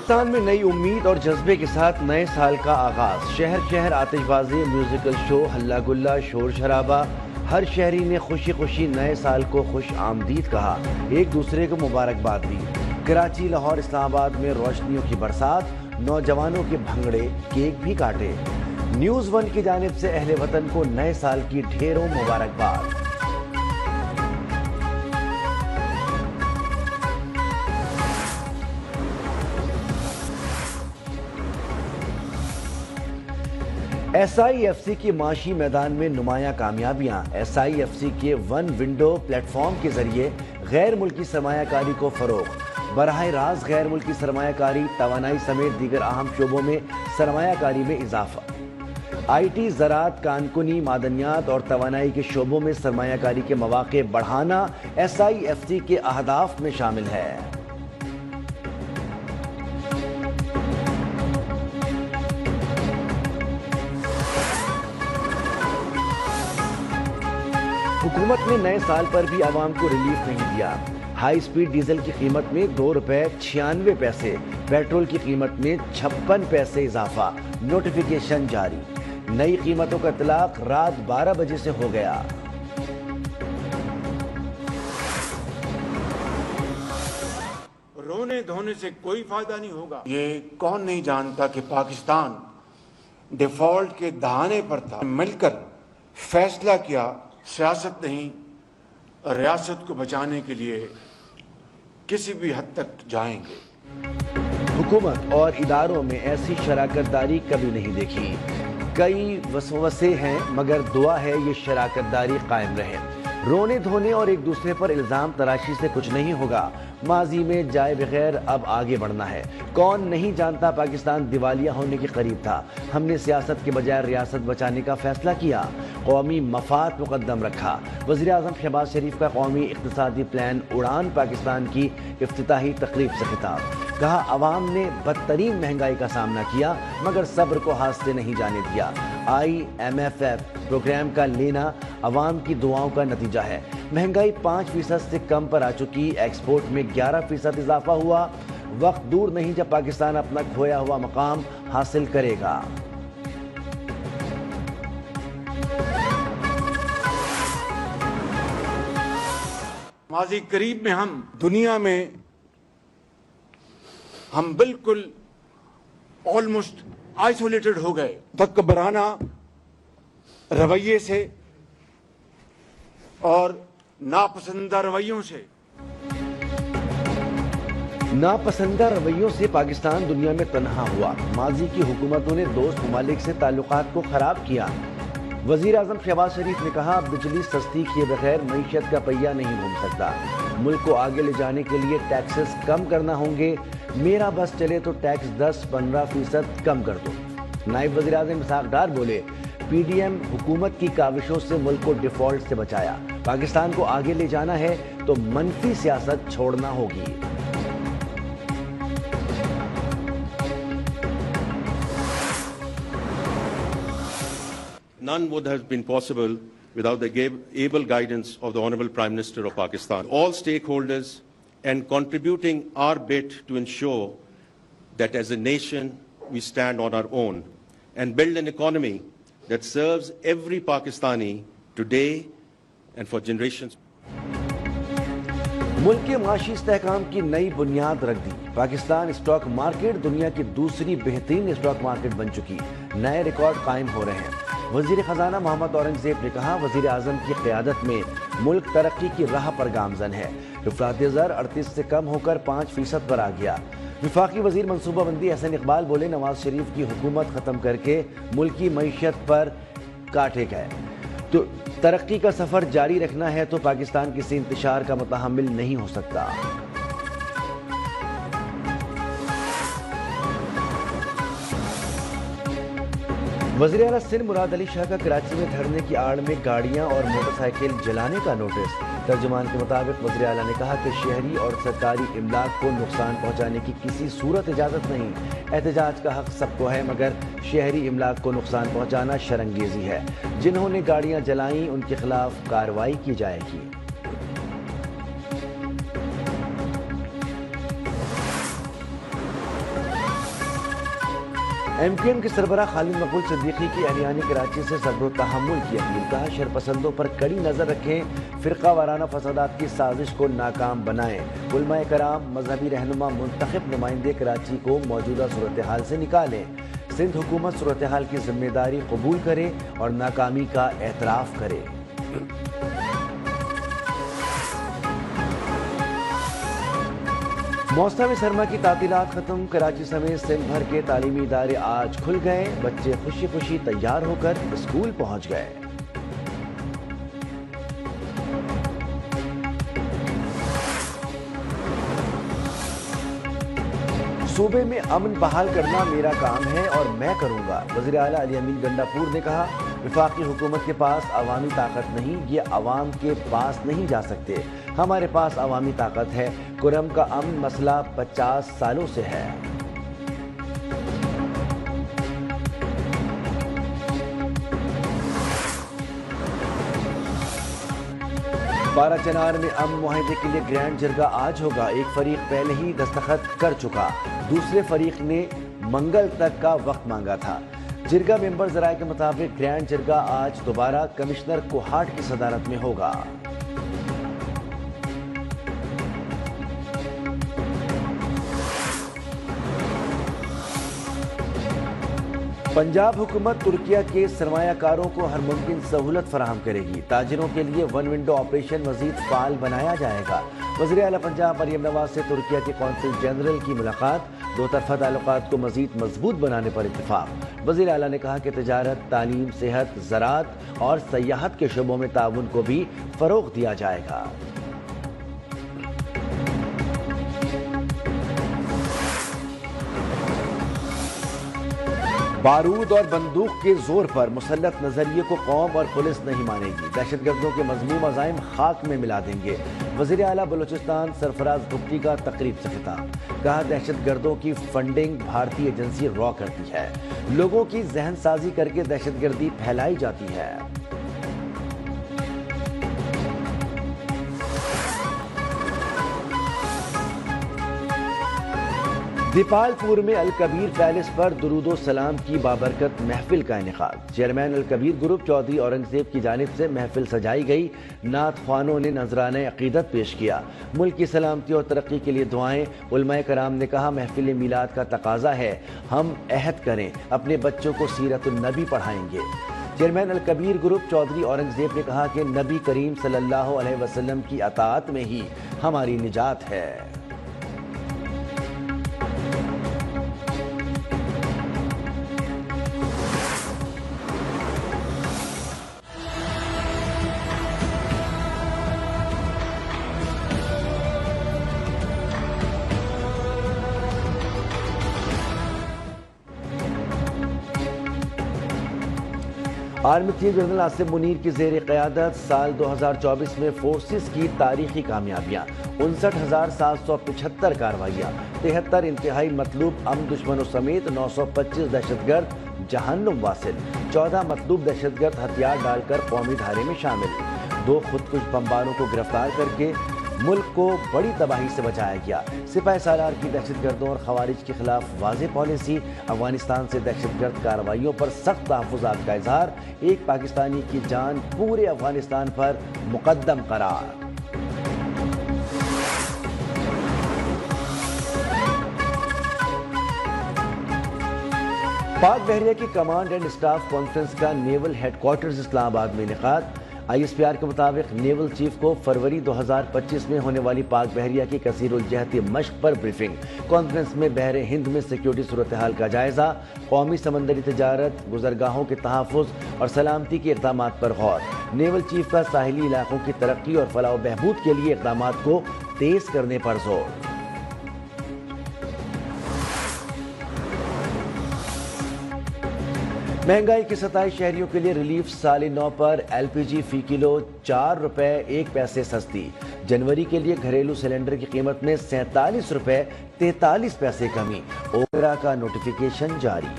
پاکستان میں نئی امید اور جذبے کے ساتھ نئے سال کا آغاز. شہر شہر آتش بازی, میوزیکل شو, ہلا گلا, شور شرابہ. ہر شہری نے خوشی خوشی نئے سال کو خوش آمدید کہا, ایک دوسرے کو مبارکباد دی. کراچی, لاہور, اسلام آباد میں روشنیوں کی برسات, نوجوانوں کے بھنگڑے, کیک بھی کاٹے. نیوز ون کی جانب سے اہل وطن کو نئے سال کی ڈھیروں مبارکباد. ایس آئی ایف سی کی معاشی میدان میں نمایاں کامیابیاں. ایس آئی ایف سی کے ون ونڈو پلیٹ فارم کے ذریعے غیر ملکی سرمایہ کاری کو فروغ. براہ راست غیر ملکی سرمایہ کاری, توانائی سمیت دیگر اہم شعبوں میں سرمایہ کاری میں اضافہ. آئی ٹی, زراعت, کانکنی, معدنیات اور توانائی کے شعبوں میں سرمایہ کاری کے مواقع بڑھانا ایس آئی ایف سی کے اہداف میں شامل ہے. حکومت نے نئے سال پر بھی عوام کو ریلیف نہیں دیا. ہائی سپیڈ ڈیزل کی قیمت میں 2 روپے 96 پیسے, پیٹرول کی قیمت میں 56 پیسے اضافہ. نوٹیفیکیشن جاری. نئی قیمتوں کا اطلاق رات 12 بجے سے ہو گیا. رونے دھونے سے کوئی فائدہ نہیں ہوگا. یہ کون نہیں جانتا کہ پاکستان ڈیفالٹ کے دہانے پر تھا. مل کر فیصلہ کیا, سیاست نہیں, ریاست کو بچانے کے لیے کسی بھی حد تک جائیں گے. حکومت اور اداروں میں ایسی شراکت داری کبھی نہیں دیکھی. کئی وسوسے ہیں مگر دعا ہے یہ شراکت داری قائم رہے. رونے دھونے اور ایک دوسرے پر الزام تراشی سے کچھ نہیں ہوگا. ماضی میں جائے بغیر اب آگے بڑھنا ہے. کون نہیں جانتا پاکستان دیوالیہ ہونے کے قریب تھا. ہم نے سیاست کے بجائے ریاست بچانے کا فیصلہ کیا, قومی مفاد مقدم رکھا. وزیر اعظم شہباز شریف کا قومی اقتصادی پلان اڑان پاکستان کی افتتاحی تقریب سے خطاب. کہا عوام نے بدترین مہنگائی کا سامنا کیا مگر صبر کو ہاتھ سے نہیں جانے دیا. I M F F programme کا لینا عوام کی دعاؤں کا نتیجہ ہے. مہنگائی 5% سے کم پر آ چکی. ایکسپورٹ میں 11% اضافہ ہوا. وقت دور نہیں جب پاکستان اپنا کھویا ہوا مقام حاصل کرے گا. ماضی قریب میں ہم دنیا میں ہم بالکل آلموسٹ آئسولیٹڈ ہو گئے تکبرانہ رویے سے اور ناپسندہ رویوں سے. ناپسندہ رویوں سے پاکستان دنیا میں تنہا ہوا. ماضی کی حکومتوں نے دوست ممالک سے تعلقات کو خراب کیا. وزیر اعظم شہباز شریف نے کہا بجلی سستی کیے بغیر معیشت کا پہیہ نہیں گھوم سکتا. ملک کو آگے لے جانے کے لیے ٹیکسز کم کرنا ہوں گے. میرا بس چلے تو ٹیکس 10-15% کم کر دو. نائب وزیر اعظم اسحاق ڈار بولے پی ڈی ایم حکومت کی کاوشوں سے ملک کو ڈیفالٹ سے بچایا. پاکستان کو آگے لے جانا ہے تو منفی سیاست چھوڑنا ہوگی. None would have been possible without the able guidance of the Honorable Prime Minister of Pakistan. All stakeholders and contributing our bit to ensure that as a nation we stand on our own and build an economy that serves every Pakistani today and for generations. ملک کے معاشی استحکام کی نئی بنیاد رکھ دی. Pakistan stock market دنیا کی دوسری بہترین اسٹاک مارکیٹ بن چکی. نئے ریکارڈ قائم ہو رہے ہیں. وزیر خزانہ محمد اورنگزیب نے کہا وزیر اعظم کی قیادت میں ملک ترقی کی راہ پر گامزن ہے. افراط زر 38 سے کم ہو کر 5% پر آ گیا. وفاقی وزیر منصوبہ بندی احسن اقبال بولے نواز شریف کی حکومت ختم کر کے ملکی معیشت پر کاٹے گئے. تو ترقی کا سفر جاری رکھنا ہے تو پاکستان کسی انتشار کا متحمل نہیں ہو سکتا. وزیر اعلیٰ سندھ مراد علی شاہ کا کراچی میں دھرنے کی آڑ میں گاڑیاں اور موٹر سائیکل جلانے کا نوٹس. ترجمان کے مطابق وزیر اعلیٰ نے کہا کہ شہری اور سرکاری املاک کو نقصان پہنچانے کی کسی صورت اجازت نہیں. احتجاج کا حق سب کو ہے مگر شہری املاک کو نقصان پہنچانا شرمگیزی ہے. جنہوں نے گاڑیاں جلائیں ان کے خلاف کارروائی کی جائے گی. MQM کے سربراہ خالد مقبول صدیقی کی اہلیان کراچی سے صبر و تحمل کی اپیل، کہا شرپسندوں پر کڑی نظر رکھیں، فرقہ وارانہ فسادات کی سازش کو ناکام بنائیں، علماء کرام، مذہبی رہنما، منتخب نمائندے کراچی کو موجودہ صورتحال سے نکالیں، سندھ حکومت صورتحال کی ذمہ داری قبول کرے اور ناکامی کا اعتراف کرے۔ موسم سرما کی تعطیلات ختم، کراچی سمیت سندھ بھر کے تعلیمی ادارے آج کھل گئے، بچے خوشی خوشی تیار ہو کر اسکول پہنچ گئے۔ صوبے میں امن بحال کرنا میرا کام ہے اور میں کروں گا، وزیر اعلیٰ علی امین گنڈاپور نے کہا، وفاقی حکومت کے پاس عوامی طاقت نہیں، یہ عوام کے پاس نہیں جا سکتے، ہمارے پاس عوامی طاقت ہے، کرم کا امن مسئلہ 50 سالوں سے ہے۔ بارہ چنار میں امن معاہدے کے لیے گرینڈ جرگہ آج ہوگا، ایک فریق پہلے ہی دستخط کر چکا، دوسرے فریق نے منگل تک کا وقت مانگا تھا۔ جرگہ ممبر ذرائع کے مطابق گرینڈ جرگہ آج دوبارہ کمشنر کوہاٹ کی صدارت میں ہوگا۔ پنجاب حکومت ترکیہ کے سرمایہ کاروں کو ہر ممکن سہولت فراہم کرے گی، تاجروں کے لیے ون ونڈو آپریشن مزید فعال بنایا جائے گا۔ وزیر اعلیٰ پنجاب مریم نواز سے ترکیہ کے قونصل جنرل کی ملاقات، دو طرفہ تعلقات کو مزید مضبوط بنانے پر اتفاق۔ وزیر اعلیٰ نے کہا کہ تجارت، تعلیم، صحت، زراعت اور سیاحت کے شعبوں میں تعاون کو بھی فروغ دیا جائے گا۔ بارود اور بندوق کے زور پر مسلط نظریے کو قوم اور پولیس نہیں مانے گی، دہشت گردوں کے مذموم عزائم خاک میں ملا دیں گے، وزیر اعلیٰ بلوچستان سرفراز بگٹی کا تقریب سے خطاب، کہا دہشت گردوں کی فنڈنگ بھارتی ایجنسی را کرتی ہے، لوگوں کی ذہن سازی کر کے دہشت گردی پھیلائی جاتی ہے۔ دیپال پور میں الکبیر پیلس پر درود و سلام کی بابرکت محفل کا انعقاد، چیئرمین الکبیر گروپ چودھری اورنگزیب کی جانب سے محفل سجائی گئی، نعت خوانوں نے نذرانہ عقیدت پیش کیا، ملک کی سلامتی اور ترقی کے لیے دعائیں، علماء کرام نے کہا محفل میلاد کا تقاضا ہے ہم عہد کریں اپنے بچوں کو سیرت النبی پڑھائیں گے۔ چیئرمین الکبیر گروپ چودھری اورنگزیب نے کہا کہ نبی کریم صلی اللہ علیہ وسلم کی اطاعت میں ہی ہماری نجات ہے۔ Army chief general Asif Munir کی زیر قیادت سال 2024 میں فورسز کی تاریخی کامیابیاں، 59,775 کارروائیاں، 73 انتہائی مطلوب امن دشمنوں سمیت 925 دہشت گرد جہنم واصل، 14 مطلوب دہشت گرد ہتھیار ڈال کر قومی دھارے میں شامل، 2 خودکش بمباروں کو گرفتار کر کے ملک کو بڑی تباہی سے بچایا گیا، سپاہ سالار کی دہشت گردوں اور خوارج کے خلاف واضح پالیسی، افغانستان سے دہشت گرد کارروائیوں پر سخت تحفظات کا اظہار، ایک پاکستانی کی جان پورے افغانستان پر مقدم قرار۔ پاک بحریہ کی کمانڈ اینڈ اسٹاف کانفرنس کا نیول ہیڈ کوارٹرز اسلام آباد میں انعقاد، ISPR کے مطابق نیول چیف کو فروری 2025 میں ہونے والی پاک بحریہ کی کثیر الجہتی مشق پر بریفنگ، کانفرنس میں بحر ہند میں سیکیورٹی صورتحال کا جائزہ، قومی سمندری تجارت، گزرگاہوں کے تحفظ اور سلامتی کے اقدامات پر غور، نیول چیف کا ساحلی علاقوں کی ترقی اور فلاح و بہبود کے لیے اقدامات کو تیز کرنے پر زور۔ مہنگائی کی ستائش، شہریوں کے لیے ریلیف، سال نو پر LPG فی کلو 4 روپے 1 پیسے سستی، جنوری کے لیے گھریلو سلنڈر کی قیمت میں 47 روپے 43 پیسے کمی، اوپرا کا نوٹیفیکیشن جاری۔